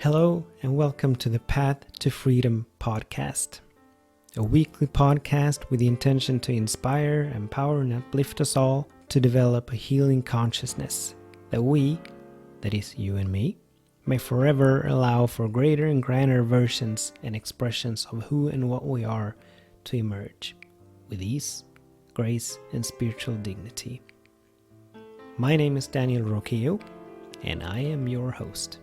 Hello and welcome to the Path to Freedom podcast, a weekly podcast with the intention to inspire, empower, and uplift us all to develop a healing consciousness that we, that is you and me, may forever allow for greater and grander versions and expressions of who and what we are to emerge with ease, grace, and spiritual dignity. My name is Daniel Roquillo, and I am your host.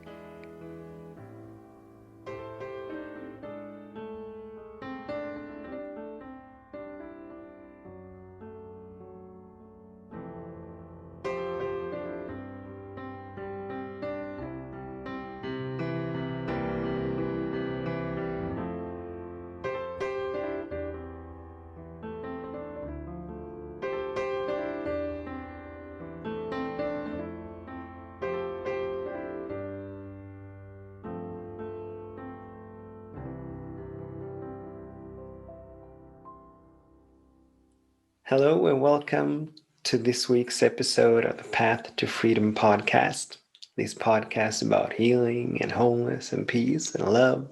Hello and welcome to this week's episode of the Path to Freedom podcast. This podcast about healing and wholeness and peace and love,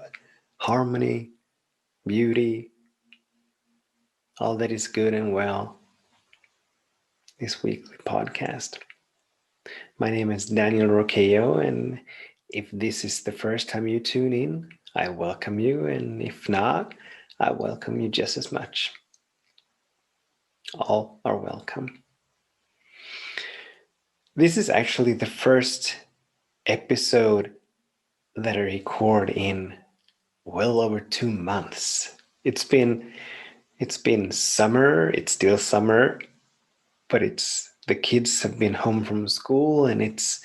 harmony, beauty, all that is good and well. This weekly podcast. My name is Daniel Roquillo, and if this is the first time you tune in, I welcome you, and if not, I welcome you just as much. All are welcome. This is actually the first episode that I record in well over 2 months. It's been summer. It's still summer, but the kids have been home from school, and it's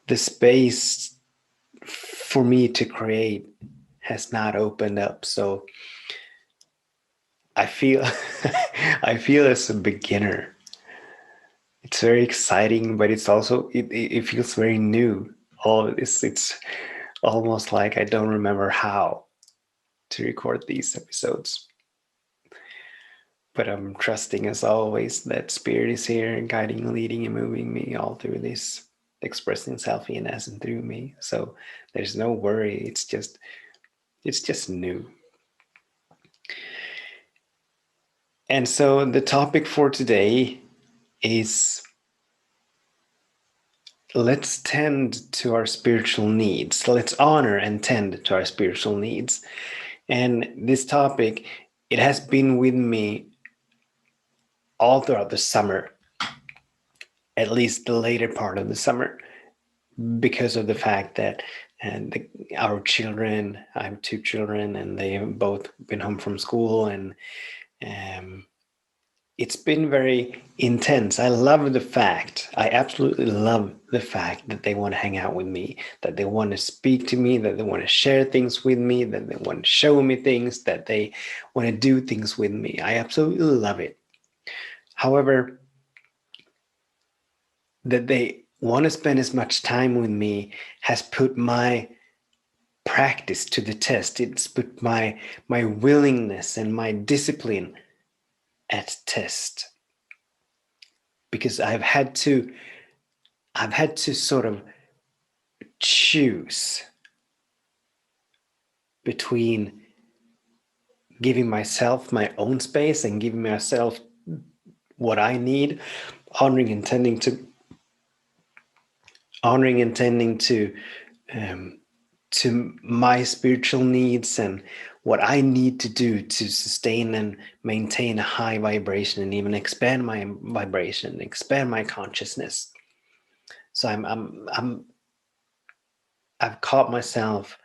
the space for me to create has not opened up. So I feel I feel as a beginner. It's very exciting, but it's also it feels very new. All of this, it's almost like I don't remember how to record these episodes. But I'm trusting, as always, that Spirit is here, guiding, leading, and moving me all through this, expressing self in us and through me. So there's no worry. It's just new. And so the topic for today is let's tend to our spiritual needs. Let's honor and tend to our spiritual needs. And this topic, it has been with me all throughout the summer, at least the later part of the summer, because of the fact that our children, I have 2 children, and they have both been home from school, and it's been very intense. I absolutely love the fact that they want to hang out with me, that they want to speak to me, that they want to share things with me, that they want to show me things, that they want to do things with me. I absolutely love it. However, that they want to spend as much time with me has put my practice to the test. It's put my willingness and my discipline at test, because I've had to sort of choose between giving myself my own space and giving myself what I need, honoring and tending to my spiritual needs and what I need to do to sustain and maintain a high vibration and even expand my vibration, expand my consciousness. So I've caught myself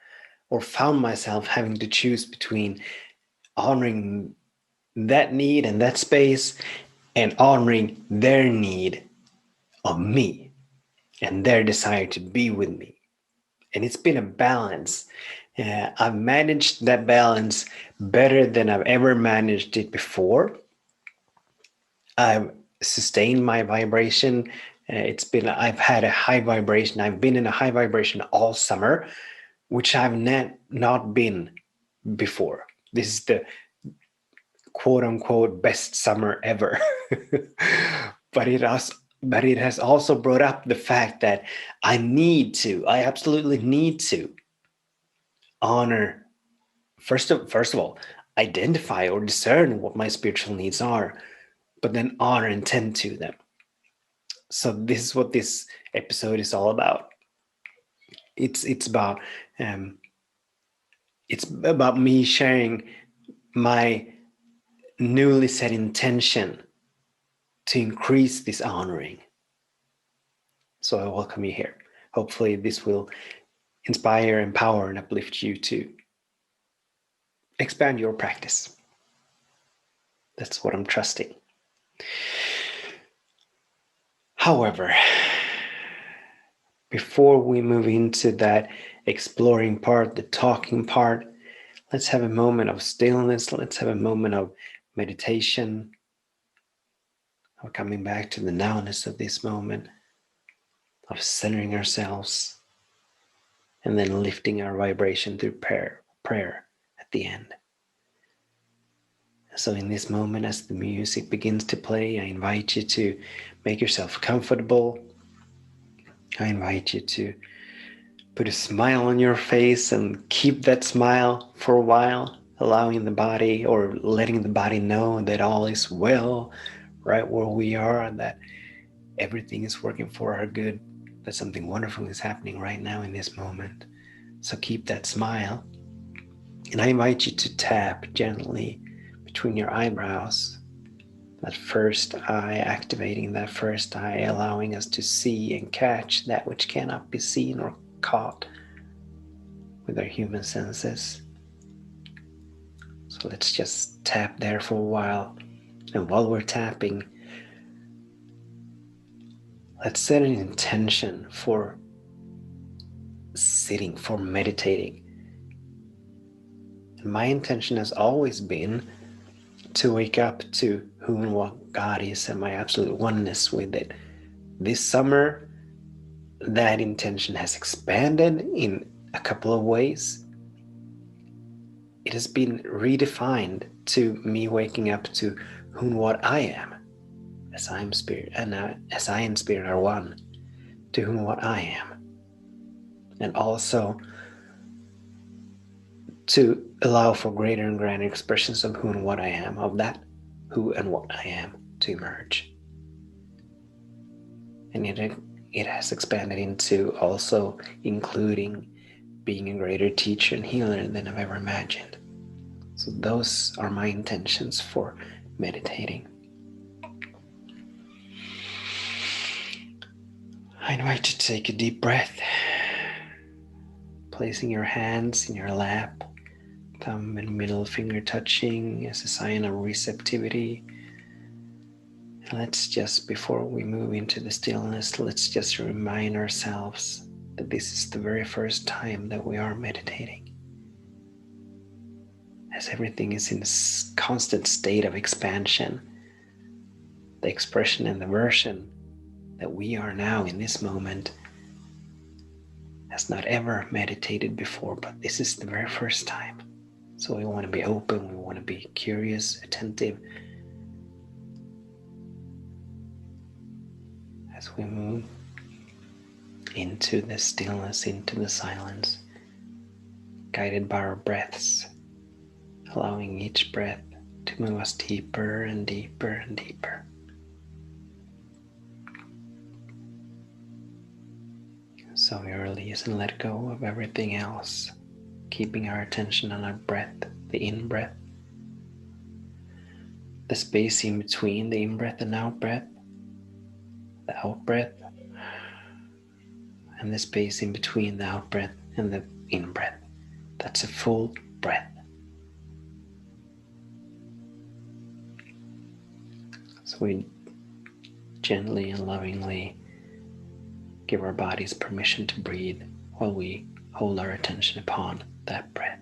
or found myself having to choose between honoring that need and that space and honoring their need of me and their desire to be with me. And it's been a balance. I've managed that balance better than I've ever managed it before. I've sustained my vibration. I've had a high vibration. I've been in a high vibration all summer, which I've not been before. This is the quote unquote best summer ever. But it has also brought up the fact that I absolutely need to honor, first of all, identify or discern what my spiritual needs are, but then honor and tend to them. So this is what this episode is all about. It's about it's about me sharing my newly set intention to increase this honoring. So I welcome you here. Hopefully this will inspire, empower, and uplift you to expand your practice. That's what I'm trusting. However, before we move into that exploring part, the talking part, let's have a moment of stillness. Let's have a moment of meditation, of coming back to the nowness of this moment, of centering ourselves, and then lifting our vibration through prayer at the end. So in this moment, as the music begins to play, I invite you to make yourself comfortable. I invite you to put a smile on your face and keep that smile for a while, allowing the body or letting the body know that all is well right where we are and that everything is working for our good, that something wonderful is happening right now in this moment. So keep that smile. And I invite you to tap gently between your eyebrows, that first eye, activating that first eye, allowing us to see and catch that which cannot be seen or caught with our human senses. So let's just tap there for a while. And while we're tapping, let's set an intention for sitting, for meditating. And my intention has always been to wake up to who and what God is and my absolute oneness with it. This summer, that intention has expanded in a couple of ways. It has been redefined to me waking up to who and what I am, as I am spirit, and as I and spirit are one, to whom what I am, and also to allow for greater and greater expressions of who and what I am, of that who and what I am to emerge. And it has expanded into also including being a greater teacher and healer than I've ever imagined. So those are my intentions for meditating. I invite you to take a deep breath, placing your hands in your lap, thumb and middle finger touching as a sign of receptivity. And let's just, before we move into the stillness, let's just remind ourselves that this is the very first time that we are meditating, as everything is in a constant state of expansion. The expression and the version that we are now in this moment has not ever meditated before, but this is the very first time. So we want to be open, we want to be curious, attentive as we move into the stillness, into the silence, guided by our breaths, allowing each breath to move us deeper and deeper and deeper. So we release and let go of everything else, keeping our attention on our breath, the in-breath, the space in between the in-breath and out-breath, the out-breath, and the space in between the out-breath and the in-breath. That's a full breath. So we gently and lovingly give our bodies permission to breathe while we hold our attention upon that breath.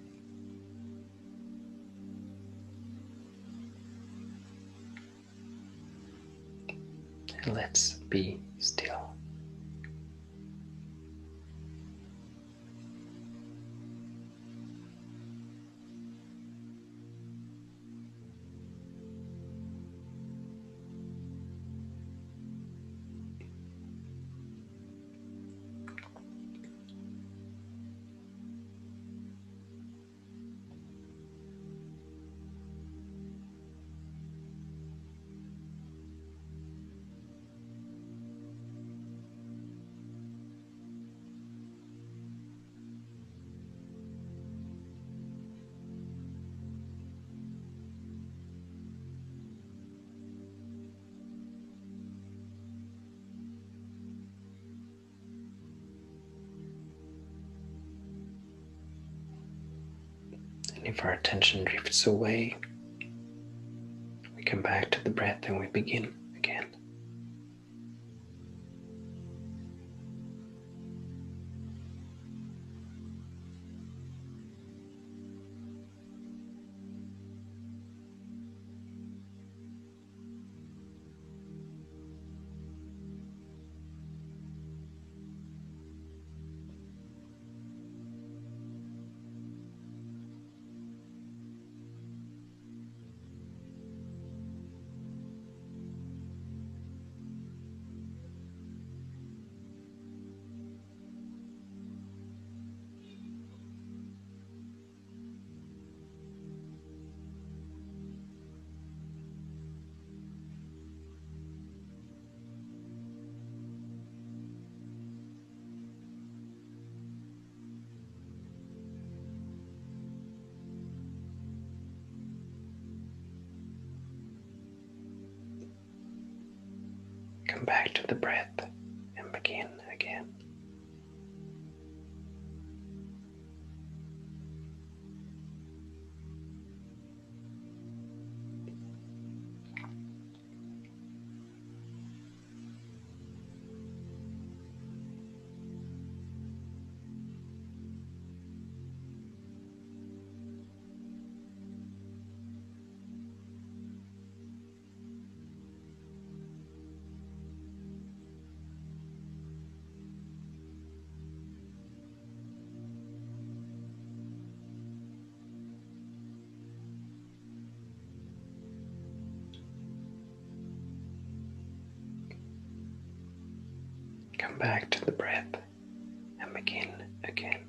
And let's be still. And if our attention drifts away, we come back to the breath and we begin again. Come back to the breath and begin again. Come back to the breath and begin again.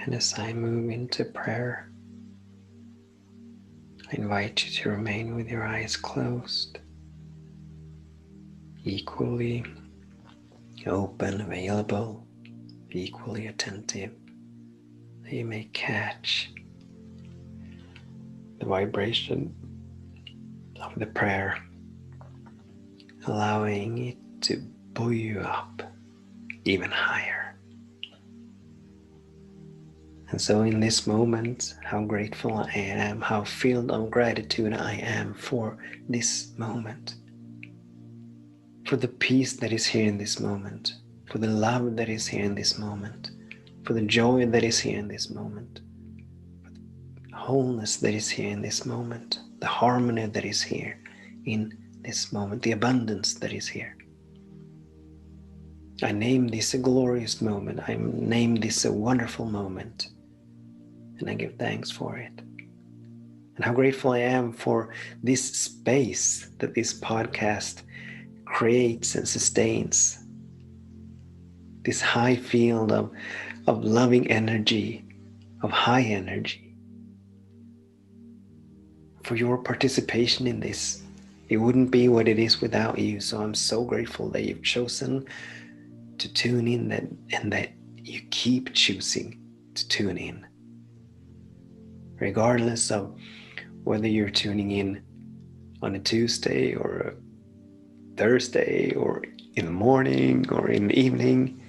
And as I move into prayer, I invite you to remain with your eyes closed, equally open, available, equally attentive, that you may catch the vibration of the prayer, allowing it to buoy you up even higher. And so in this moment, how grateful I am, how filled of gratitude I am for this moment, for the peace that is here in this moment, for the love that is here in this moment, for the joy that is here in this moment, for the wholeness that is here in this moment, the harmony that is here in this moment, the abundance that is here. I name this a glorious moment. I name this a wonderful moment. And I give thanks for it. And how grateful I am for this space that this podcast creates and sustains. This high field of loving energy, of high energy. For your participation in this. It wouldn't be what it is without you. So I'm so grateful that you've chosen to tune in and that you keep choosing to tune in. Regardless of whether you're tuning in on a Tuesday or a Thursday or in the morning or in the evening,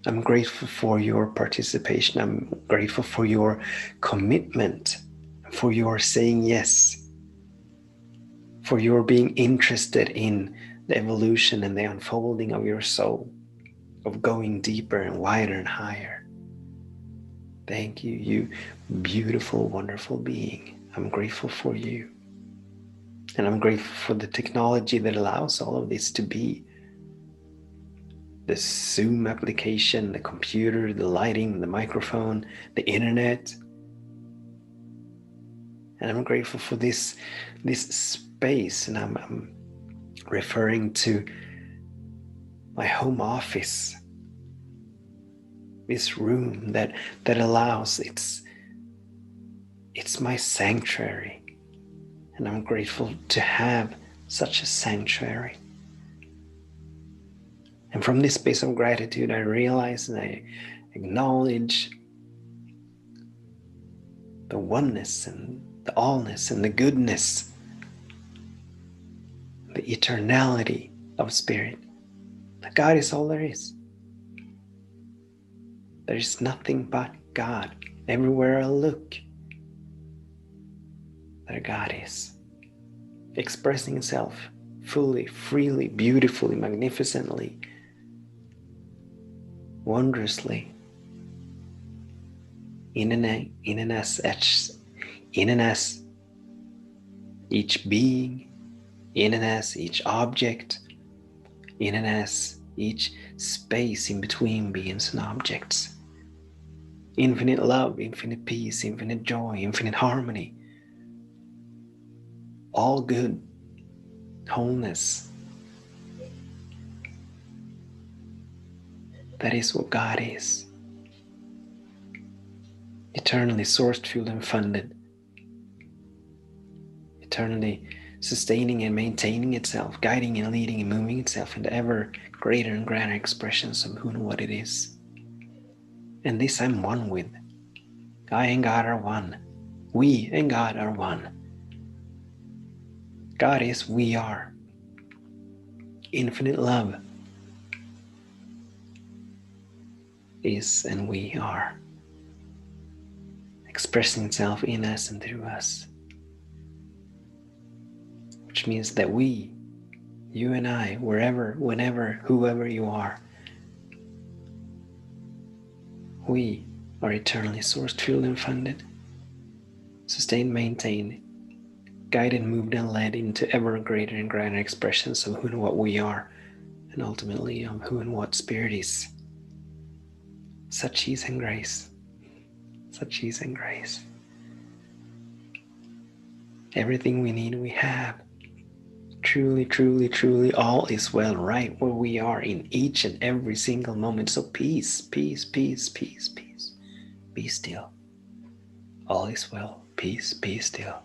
I'm grateful for your participation. I'm grateful for your commitment, for your saying yes, for your being interested in the evolution and the unfolding of your soul, of going deeper and wider and higher. Thank you, you beautiful, wonderful being. I'm grateful for you. And I'm grateful for the technology that allows all of this to be. the Zoom application, the computer, the lighting, the microphone, the internet. And I'm grateful for this space, and I'm referring to my home office, this room that allows, it's my sanctuary, and I'm grateful to have such a sanctuary. And from this space of gratitude, I realize and I acknowledge the oneness and the allness and the goodness, the eternality of spirit. That God is all there is. There is nothing but God. Everywhere I look, there God is, expressing Himself fully, freely, beautifully, magnificently, wondrously, in and as each being, in and as each object, in and as each space in between beings and objects. Infinite love, infinite peace, infinite joy, infinite harmony, all good, wholeness. That is what God is. Eternally sourced, fueled, and funded. Eternally sustaining and maintaining itself, guiding and leading and moving itself into ever greater and grander expressions of who and what it is. And this I'm one with. I and God are one. We and God are one. God is, we are. Infinite love is, and we are. Expressing itself in us and through us. Which means that we, you and I, wherever, whenever, whoever you are, we are eternally sourced, fueled, and funded, sustained, maintained, guided, moved, and led into ever greater and grander expressions of who and what we are, and ultimately of who and what Spirit is. Such ease and grace. Such ease and grace. Everything we need, we have. Truly, truly, truly, all is well right where we are in each and every single moment. So peace, peace, peace, peace, peace. Be still. All is well. Peace, be still.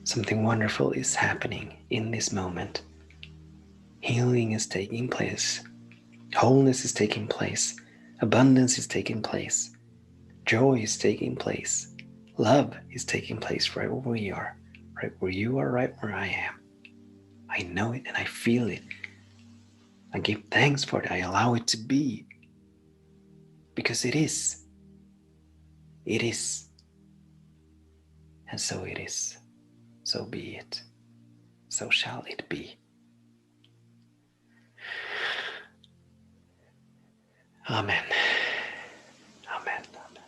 Something wonderful is happening in this moment. Healing is taking place. Wholeness is taking place. Abundance is taking place. Joy is taking place. Love is taking place right where we are. Right where you are, right where I am. I know it and I feel it. I give thanks for it. I allow it to be. Because it is. It is. And so it is. So be it. So shall it be. Amen. Amen. Amen.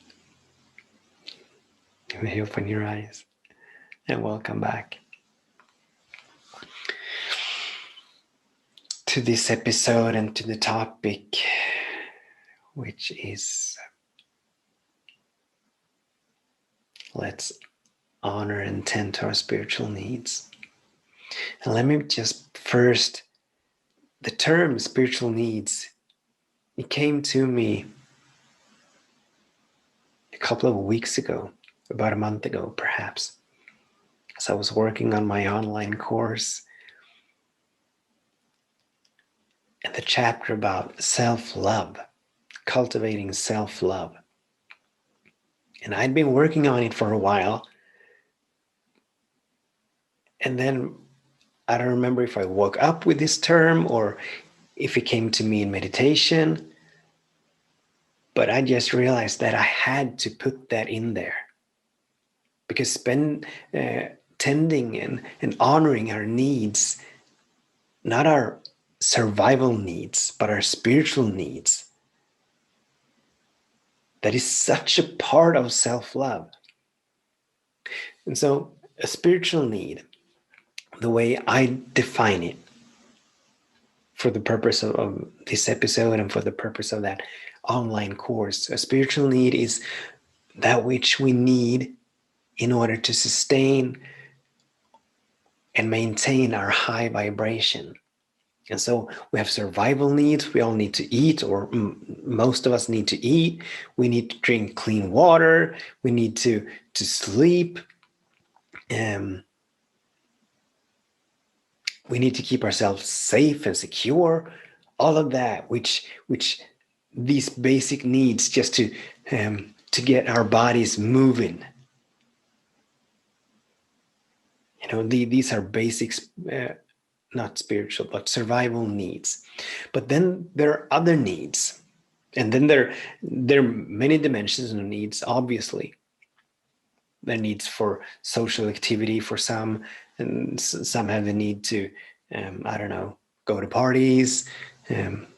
You may open your eyes and welcome back to this episode and to the topic, which is let's honor and tend to our spiritual needs. And let me just first, the term spiritual needs, it came to me a couple of weeks ago, about a month ago perhaps, as I was working on my online course and the chapter about self-love, cultivating self-love. And I'd been working on it for a while. And then I don't remember if I woke up with this term or if it came to me in meditation. But I just realized that I had to put that in there. Because tending and honoring our needs, not our survival needs, but our spiritual needs, that is such a part of self-love. And so a spiritual need, the way I define it for the purpose of this episode and for the purpose of that online course. A spiritual need is that which we need in order to sustain and maintain our high vibration. And so we have survival needs. We all need to eat, or most of us need to eat. We need to drink clean water. We need to sleep. We need to keep ourselves safe and secure. All of that, which these basic needs, just to get our bodies moving. These are basics, not spiritual, but survival needs. But then there are other needs, and then there are many dimensions of needs. Obviously, there are needs for social activity for some, and some have the need to, I don't know, go to parties.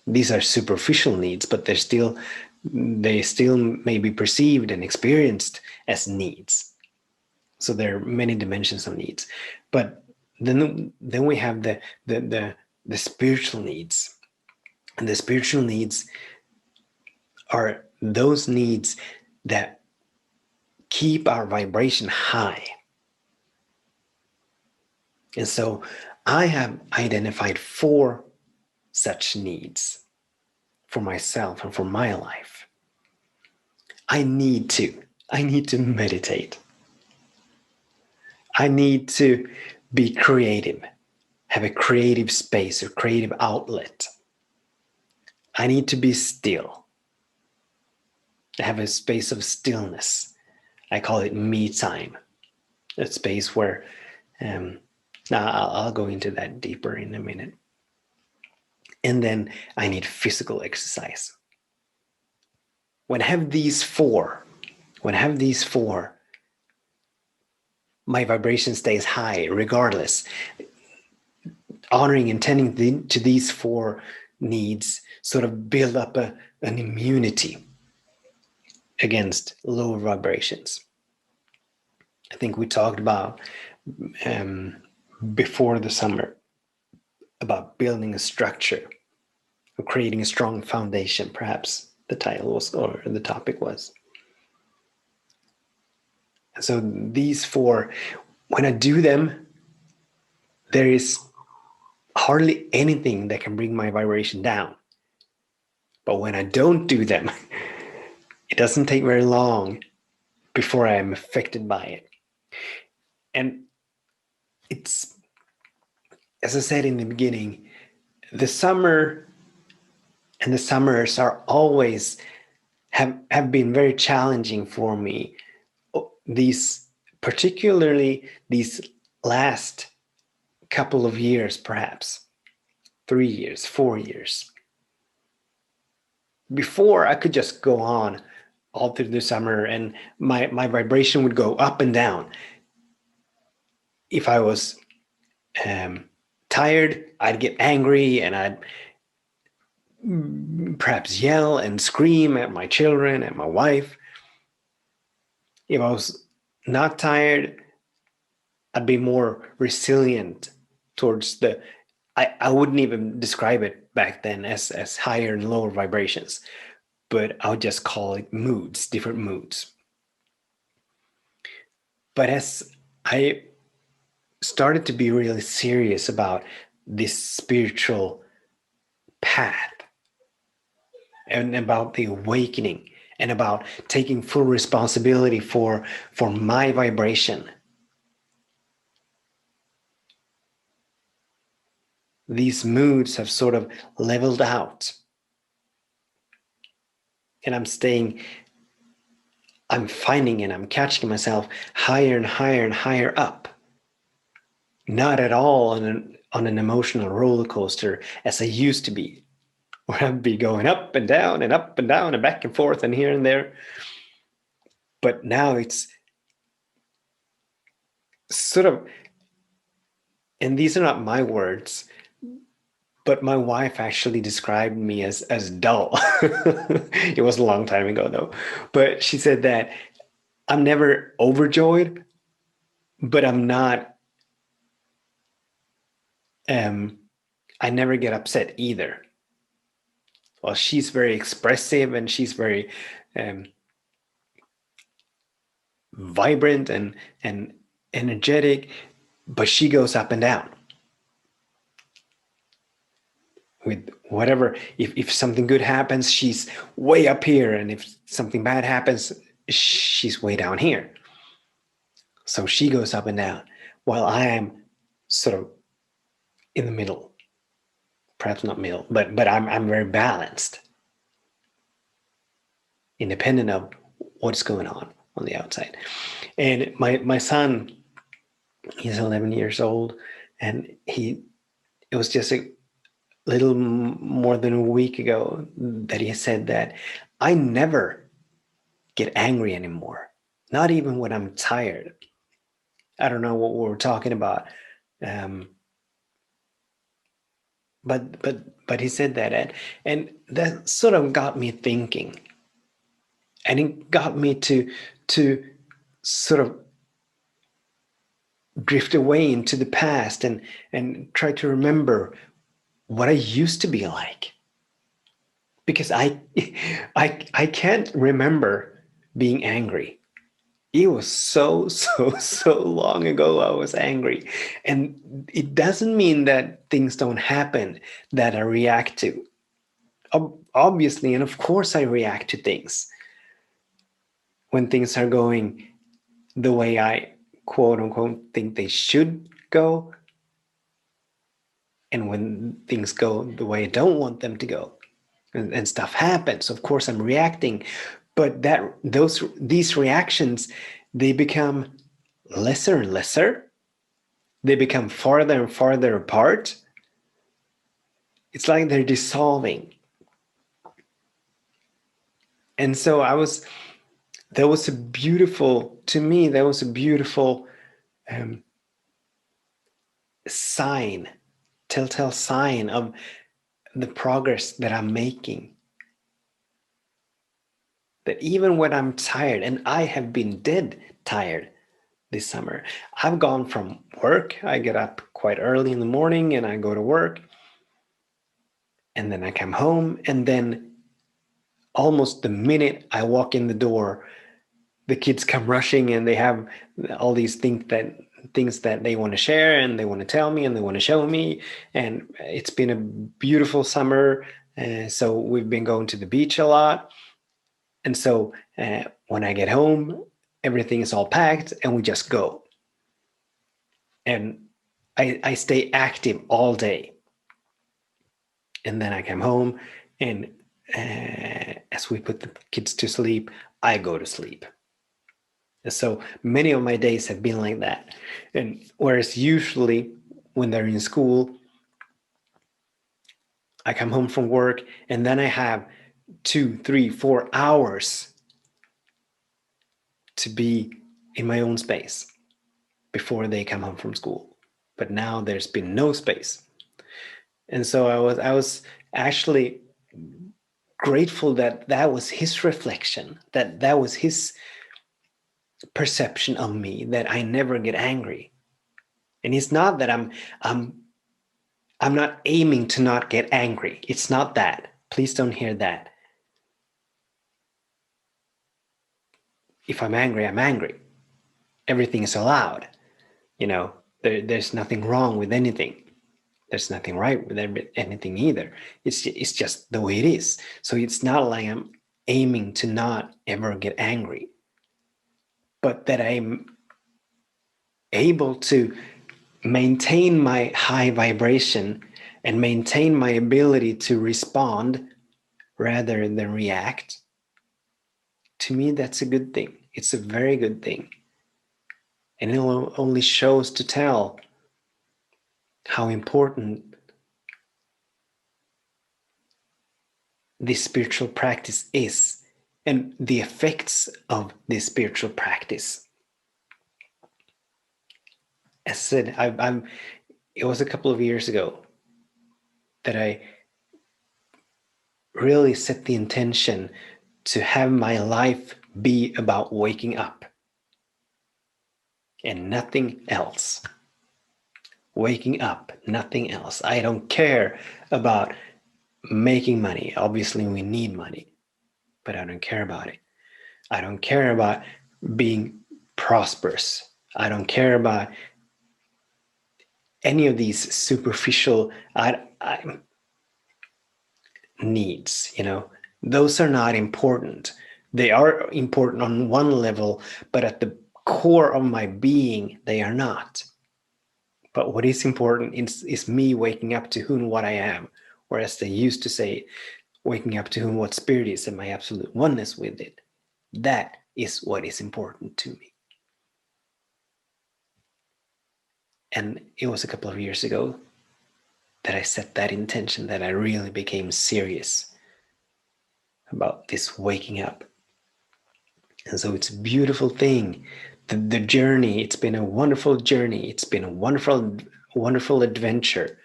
These are superficial needs, but they still may be perceived and experienced as needs. So there are many dimensions of needs. But then we have the spiritual needs. And the spiritual needs are those needs that keep our vibration high. And so I have identified 4 such needs for myself and for my life. I need to meditate. I need to be creative, have a creative space or creative outlet. I need to be still. I have a space of stillness. I call it me time. A space where, now I'll go into that deeper in a minute. And then I need physical exercise. When I have these four, my vibration stays high regardless. Honoring and tending to these 4 needs sort of build up an immunity against lower vibrations. I think we talked about before the summer about building a structure or creating a strong foundation, perhaps the title was, or the topic was. So these 4, when I do them, there is hardly anything that can bring my vibration down. But when I don't do them, it doesn't take very long before I am affected by it. And it's, as I said in the beginning, the summer and the summers are always have been very challenging for me. Particularly these last couple of years, perhaps 3 years, 4 years. Before, I could just go on all through the summer and my vibration would go up and down. If I was tired, I'd get angry and I'd perhaps yell and scream at my children and my wife. If I was not tired, I'd be more resilient towards I wouldn't even describe it back then as higher and lower vibrations, but I would just call it moods, different moods. But as I started to be really serious about this spiritual path and about the awakening and about taking full responsibility for my vibration, these moods have sort of leveled out. And I'm finding and I'm catching myself higher and higher and higher up. Not at all on an emotional roller coaster as I used to be, where I'd be going up and down and up and down and back and forth and here and there. But now it's sort of, and these are not my words, but my wife actually described me as dull. It was a long time ago though. But she said that I'm never overjoyed, but I'm not I never get upset either. Well, she's very expressive and she's very um, vibrant and energetic, but she goes up and down with whatever. If something good happens, she's way up here, and if something bad happens, she's way down here. So she goes up and down, while I am sort of in the middle. Perhaps not middle, but I'm very balanced, independent of what's going on the outside. And my son, he's 11 years old, and it was just a little more than a week ago that he said that I never get angry anymore, not even when I'm tired. I don't know what we were talking about, um, but he said that, and that sort of got me thinking, and it got me to sort of drift away into the past and try to remember what I used to be like, because I can't remember being angry. It was so long ago I was angry. And it doesn't mean that things don't happen that I react to. Obviously, and of course, I react to things when things are going the way I quote unquote think they should go, and when things go the way I don't want them to go, and stuff happens. Of course, I'm reacting, but these reactions, they become lesser and lesser. They become farther and farther apart. It's like they're dissolving. And so that was a beautiful, to me, that was a beautiful um, sign, telltale sign of the progress that I'm making. That even when I'm tired, and I have been dead tired this summer, I've gone from work, I get up quite early in the morning and I go to work, and then I come home, and then almost the minute I walk in the door, the kids come rushing and they have all these things that they want to share and they want to tell me and they want to show me. And it's been a beautiful summer, so we've been going to the beach a lot. And so when I get home, everything is all packed and we just go. And I stay active all day. And then I come home, and as we put the kids to sleep, I go to sleep. So many of my days have been like that. And whereas usually when they're in school, I come home from work and then I have 2, 3, 4 hours to be in my own space before they come home from school. But now there's been no space. And so I was actually grateful that that was his reflection, that was his perception of me, that I never get angry. And it's not that I'm not aiming to not get angry. It's not that. Please don't hear that. If I'm angry, I'm angry. Everything is allowed. There's nothing wrong with anything. There's nothing right with anything either. It's just the way it is. So it's not like I'm aiming to not ever get angry, but that I'm able to maintain my high vibration and maintain my ability to respond rather than react. To me, that's a good thing. It's a very good thing. And it only shows to tell how important this spiritual practice is and the effects of this spiritual practice. As I said, it was a couple of years ago that I really set the intention to have my life be about waking up and nothing else. waking up, nothing else. I don't care about making money. Obviously, we need money, but I don't care about it. I don't care about being prosperous. I don't care about any of these superficial needs. Those are not important. They are important on one level, but at the core of my being, they are not. But what is important is me waking up to who and what I am, or as they used to say, waking up to who and what spirit is and my absolute oneness with it. That is what is important to me. And it was a couple of years ago that I set that intention, that I really became serious about this waking up. And so it's a beautiful thing. The journey, it's been a wonderful journey. It's been a wonderful adventure.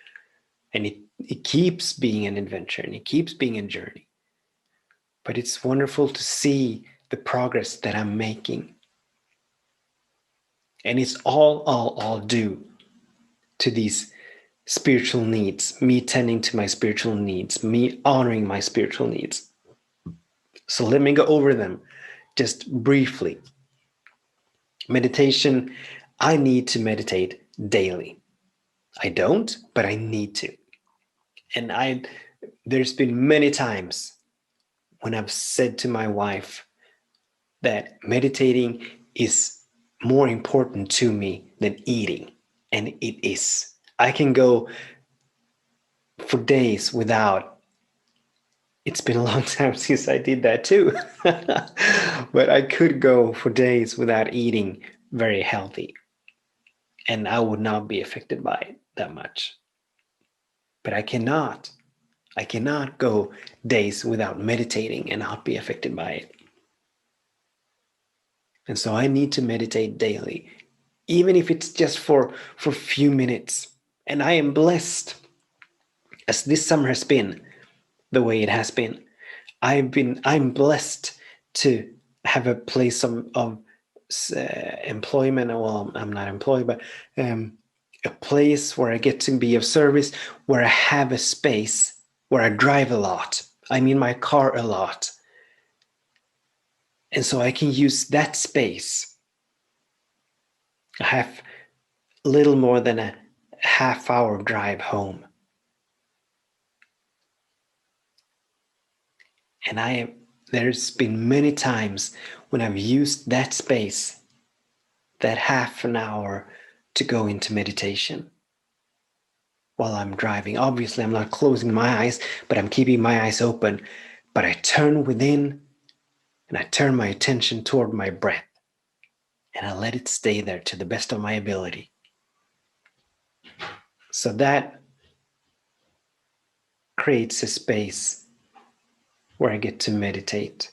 And it keeps being an adventure and it keeps being a journey. But it's wonderful to see the progress that I'm making. And it's all due to these spiritual needs, me tending to my spiritual needs, me honoring my spiritual needs. So let me go over them just briefly. Meditation, I need to meditate daily. I don't, but I need to. And there's been many times when I've said to my wife that meditating is more important to me than eating. And it is. I can go for days without. It's been a long time since I did that too. But I could go for days without eating very healthy. And I would not be affected by it that much. But I cannot go days without meditating and not be affected by it. And so I need to meditate daily, even if it's just for a few minutes. And I am blessed, as this summer has been the way it has been. I'm blessed to have a place of employment. Well, I'm not employed, but a place where I get to be of service, where I have a space, where I drive a lot. I'm in my car a lot. And so I can use that space. I have little more than a half-hour drive home. And there's been many times when I've used that space, that half an hour, to go into meditation while I'm driving. Obviously, I'm not closing my eyes, but I'm keeping my eyes open. But I turn within and I turn my attention toward my breath and I let it stay there to the best of my ability. So that creates a space where I get to meditate.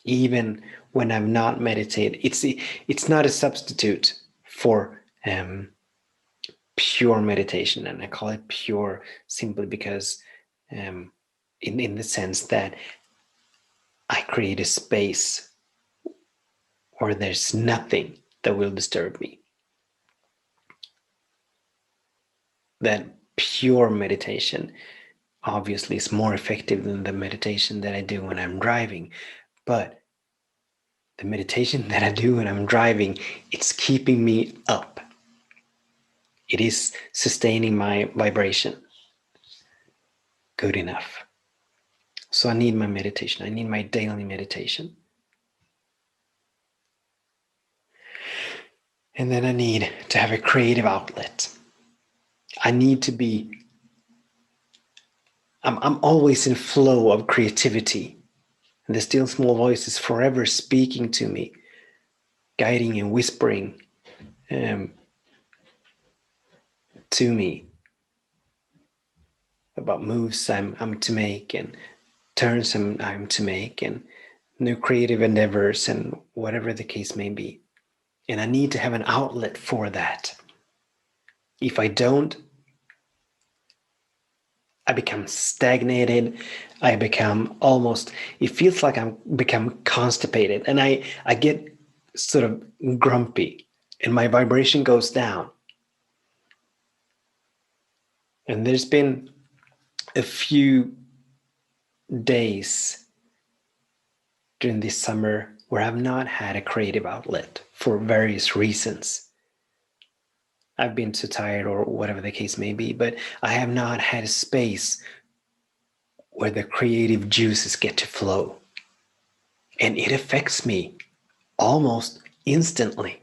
Even when I'm not meditating, it's not a substitute for pure meditation, and I call it pure simply because in the sense that I create a space where there's nothing that will disturb me. That pure meditation obviously is more effective than the meditation that I do when I'm driving, but the meditation that I do when I'm driving, it's keeping me up. It is sustaining my vibration. Good enough. So I need my meditation. I need my daily meditation. And then I need to have a creative outlet. I need to be, I'm always in flow of creativity. And the still small voice is forever speaking to me, guiding and whispering to me about moves I'm to make and turns I'm to make and new creative endeavors and whatever the case may be. And I need to have an outlet for that. If I don't, I become stagnated. I become almost, it feels like I'm become constipated and I get sort of grumpy and my vibration goes down. And there's been a few days during this summer where I've not had a creative outlet for various reasons. I've been too tired or whatever the case may be, but I have not had a space where the creative juices get to flow. And it affects me almost instantly.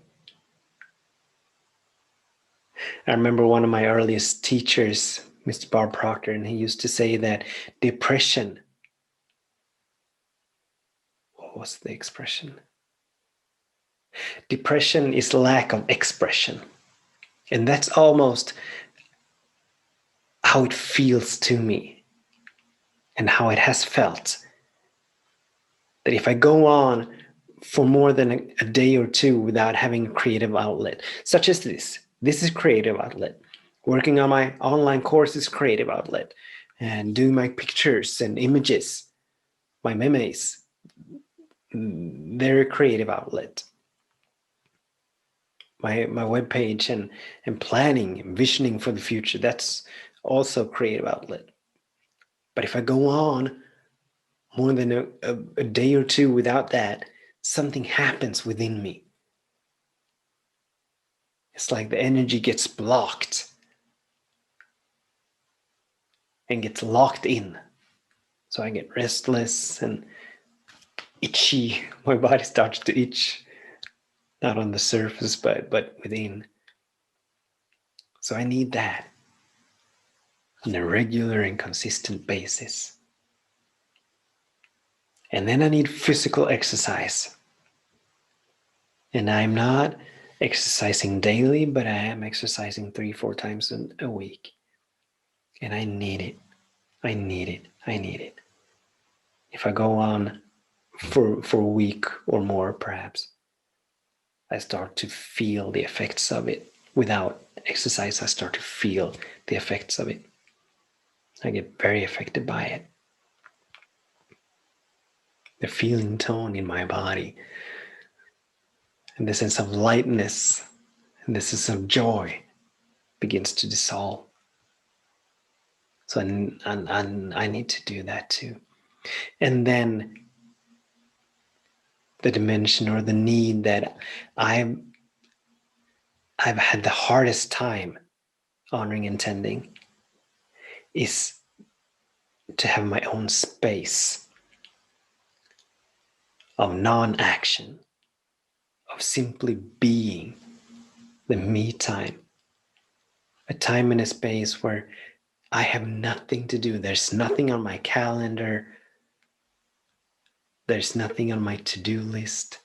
I remember one of my earliest teachers, Mr. Bob Proctor, and he used to say that depression, what was the expression? Depression is lack of expression. And that's almost how it feels to me and how it has felt. That if I go on for more than a day or two without having a creative outlet, such as this is creative outlet. Working on my online course is creative outlet. And doing my pictures and images, my memes, they're a creative outlet. My webpage and planning and visioning for the future, that's also a creative outlet. But if I go on more than a day or two without that, something happens within me. It's like the energy gets blocked and gets locked in. So I get restless and itchy. My body starts to itch, not on the surface, but within. So I need that on a regular and consistent basis. And then I need physical exercise. And I'm not exercising daily, but I am exercising 3-4 times a week. And I need it. I need it. I need it. If I go on for a week or more, perhaps, I start to feel the effects of it. Without exercise, I start to feel the effects of it. I get very affected by it. The feeling tone in my body, and the sense of lightness, and the sense of joy begins to dissolve. So I need to do that too. And then the dimension or the need that I've had the hardest time honoring and tending is to have my own space of non-action, of simply being, the me time, a time and a space where I have nothing to do. There's nothing on my calendar. There's nothing on my to-do list.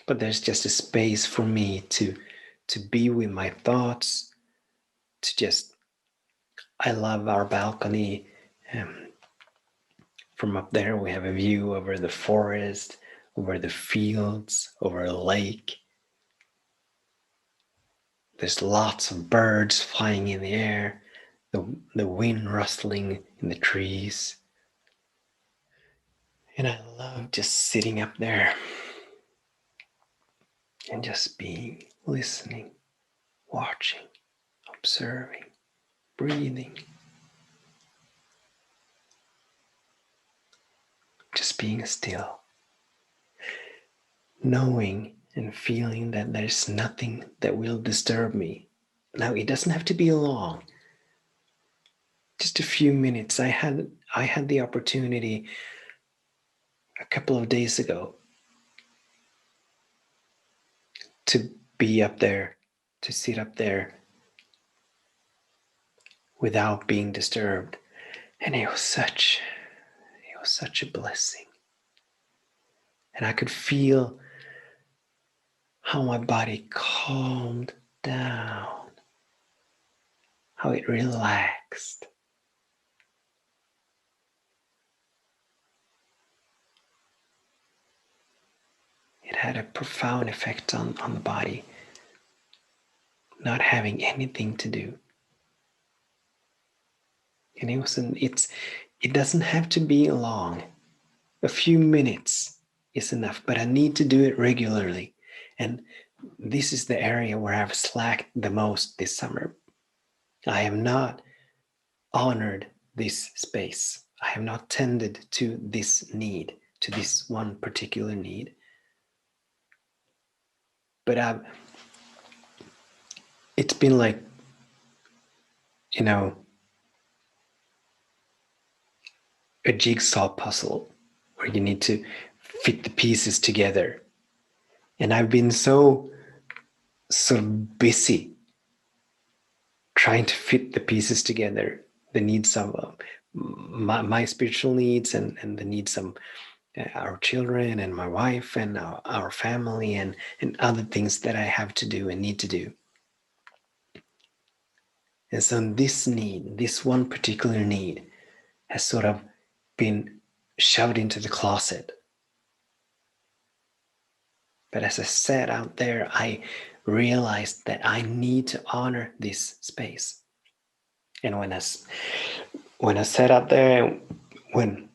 But there's just a space for me to be with my thoughts, to just, I love our balcony. From up there, we have a view over the forest, over the fields, over a lake. There's lots of birds flying in the air, the wind rustling in the trees. And I love just sitting up there and just being, listening, watching, observing, breathing. Just being still. Knowing and feeling that there's nothing that will disturb me. Now, it doesn't have to be long. Just a few minutes. I had the opportunity a couple of days ago to be up there, to sit up there without being disturbed. And it was such a blessing. And I could feel how my body calmed down, how it relaxed. It had a profound effect on the body, not having anything to do. And it doesn't have to be long. A few minutes is enough, but I need to do it regularly. And this is the area where I've slacked the most this summer. I have not honored this space. I have not tended to this need, to this one particular need. But it's been like, you know, a jigsaw puzzle where you need to fit the pieces together. And I've been so busy trying to fit the pieces together, the needs of my spiritual needs, and the needs of our children and my wife and our family, and other things that I have to do and need to do. And so this need, this one particular need, has sort of been shoved into the closet. But as I said out there, I realized that I need to honor this space. And when I sat out there, when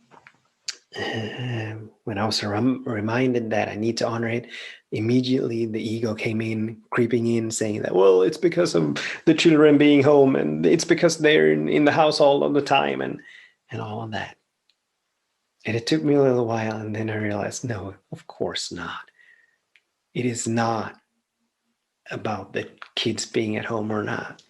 I was reminded that I need to honor it, immediately the ego came in, creeping in, saying that, well, it's because of the children being home, and it's because they're in the house all of the time, and all of that. And it took me a little while, and then I realized, no, of course not. It is not about the kids being at home or not,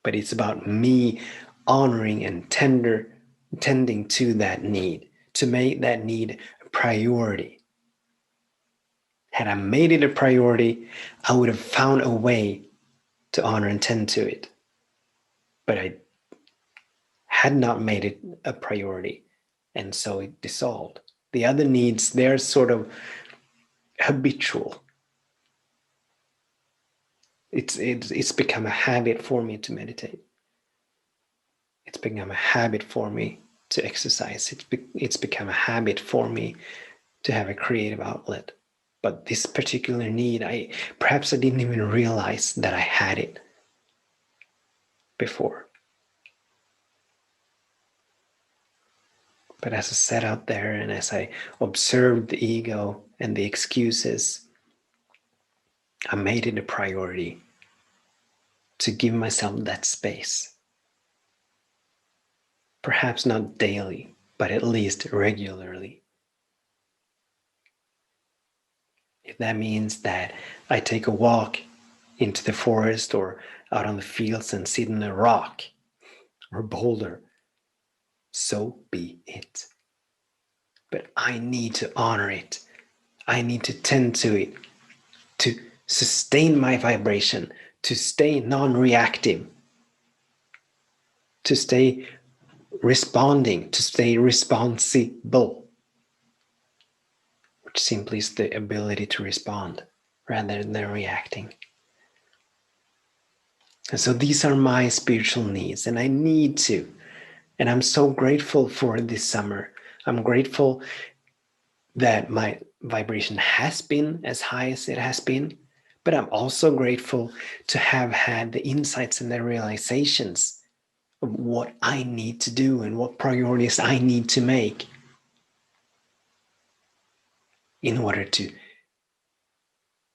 but it's about me honoring and tending to that need, to make that need a priority. Had I made it a priority, I would have found a way to honor and tend to it. But I had not made it a priority, and so it dissolved. The other needs, they're sort of habitual. It's become a habit for me to meditate. It's become a habit for me to exercise. It's become a habit for me to have a creative outlet. But this particular need, perhaps I didn't even realize that I had it before. But as I sat out there and as I observed the ego and the excuses, I made it a priority to give myself that space. Perhaps not daily, but at least regularly. If that means that I take a walk into the forest or out on the fields and sit on a rock or boulder, so be it. But I need to honor it. I need to tend to it, to sustain my vibration, to stay non-reactive, to stay responding, to stay responsible, which simply is the ability to respond rather than reacting. And so these are my spiritual needs, and I need to. And I'm so grateful for this summer. I'm grateful that my vibration has been as high as it has been, but I'm also grateful to have had the insights and the realizations of what I need to do and what priorities I need to make in order to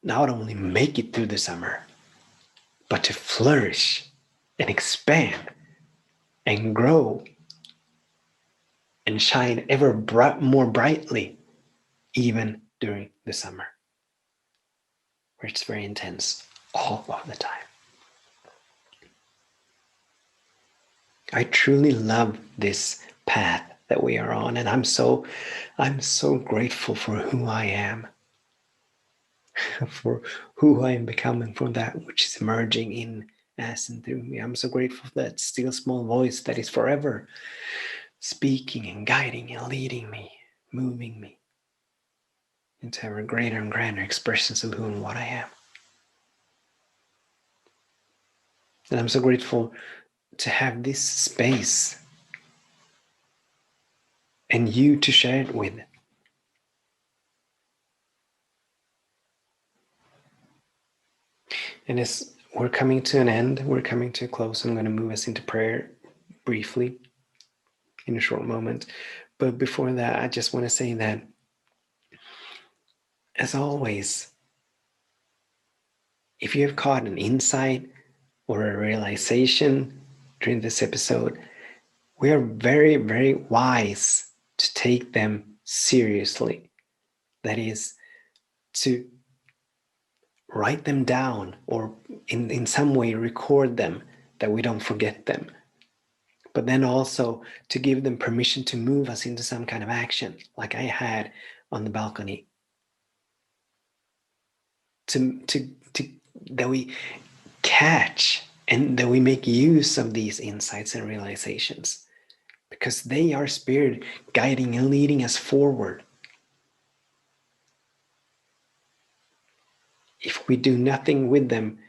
not only make it through the summer, but to flourish and expand and grow and shine ever more brightly, even during the summer, where it's very intense all of the time. I truly love this path that we are on, and I'm so grateful for who I am, for who I am becoming, for that which is emerging in as and through me. I'm so grateful for that still small voice that is forever speaking and guiding and leading me, moving me into ever greater and grander expressions of who and what I am. And I'm so grateful to have this space and you to share it with. And as we're coming to an end, we're coming to a close, I'm going to move us into prayer briefly in a short moment. But before that, I just want to say that, as always, if you have caught an insight or a realization during this episode, we are very, very wise to take them seriously. That is, to write them down or in some way record them, that we don't forget them. But then also to give them permission to move us into some kind of action, like I had on the balcony. To that we catch and that we make use of these insights and realizations, because they are spirit guiding and leading us forward. If we do nothing with them,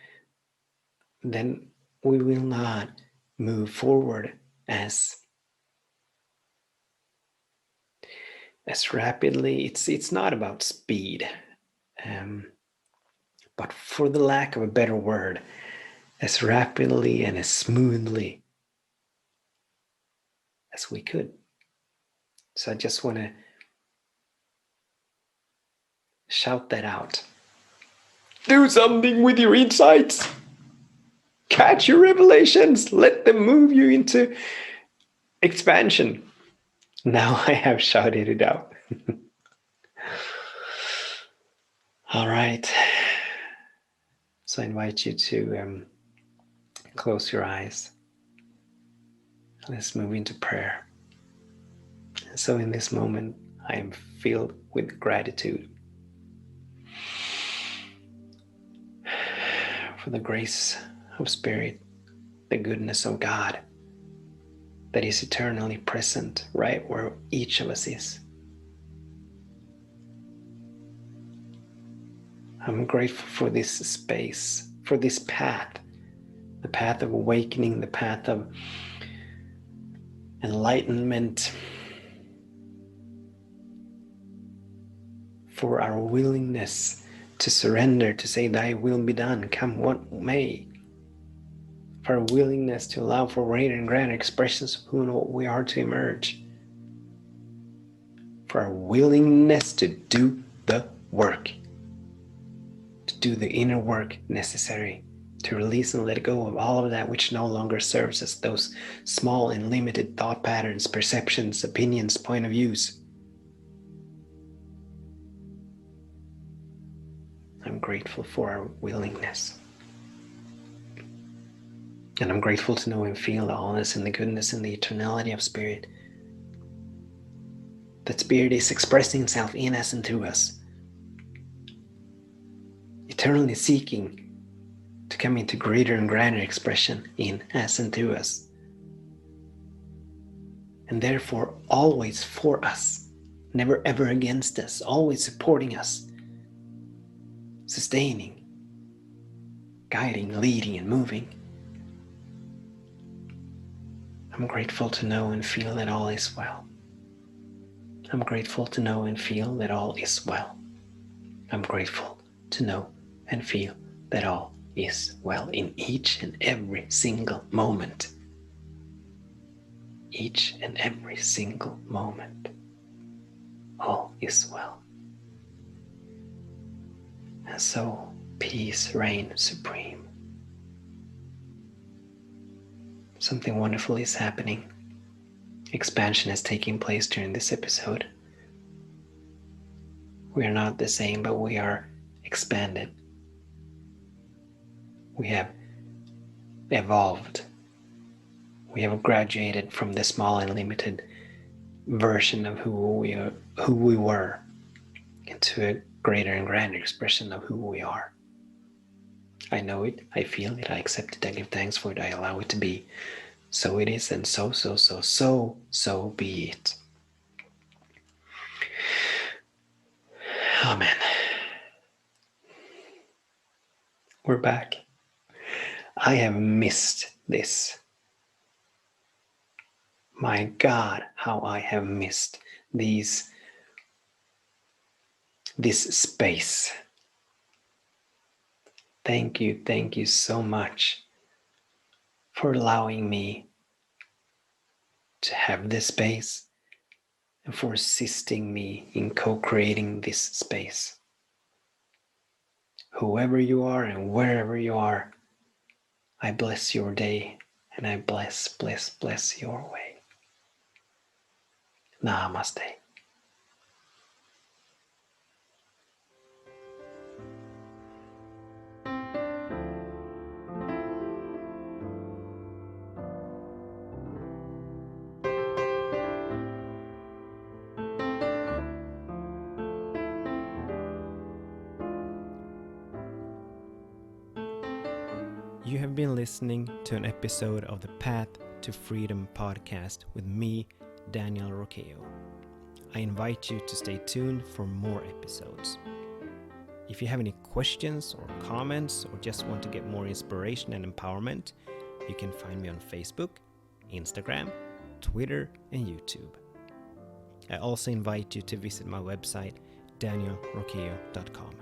then we will not move forward as rapidly. It's not about speed, but for the lack of a better word, as rapidly and as smoothly as we could. So I just want to shout that out. Do something with your insights. Catch your revelations. Let them move you into expansion. Now I have shouted it out. All right. So I invite you to close your eyes. Let's move into prayer. So in this moment, I am filled with gratitude for the grace of Spirit, the goodness of God that is eternally present right where each of us is. I'm grateful for this space, for this path, the path of awakening, the path of enlightenment, for our willingness to surrender, to say, Thy will be done, come what may, for our willingness to allow for greater and greater expressions of who we are to emerge, for our willingness to do the work, to do the inner work necessary to release and let go of all of that which no longer serves us, those small and limited thought patterns, perceptions, opinions, point of views. I'm grateful for our willingness. And I'm grateful to know and feel the allness and the goodness and the eternality of Spirit. That Spirit is expressing itself in us and through us, eternally seeking to come into greater and greater expression in us and through us. And therefore always for us, never ever against us, always supporting us, sustaining, guiding, leading, and moving. I'm grateful to know and feel that all is well. I'm grateful to know and feel that all is well. I'm grateful to know and feel that all is well in each and every single moment. Each and every single moment. All is well. And so peace reigns supreme. Something wonderful is happening. Expansion is taking place during this episode. We are not the same, but we are expanded. We have evolved. We have graduated from the small and limited version of who we were into a greater and grander expression of who we are. I know it, I feel it, I accept it, I give thanks for it, I allow it to be. So it is, and so be it. Amen. We're back. I have missed this. My God, how I have missed this space. Thank you so much for allowing me to have this space and for assisting me in co-creating this space. Whoever you are and wherever you are, I bless your day, and I bless your way. Namaste. You have been listening to an episode of the Path to Freedom podcast with me, Daniel Roqueo. I invite you to stay tuned for more episodes. If you have any questions or comments or just want to get more inspiration and empowerment, you can find me on Facebook, Instagram, Twitter, and YouTube. I also invite you to visit my website, danielroqueo.com.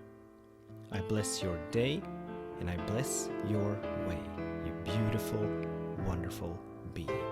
I bless your day and I bless your way, you beautiful, wonderful being.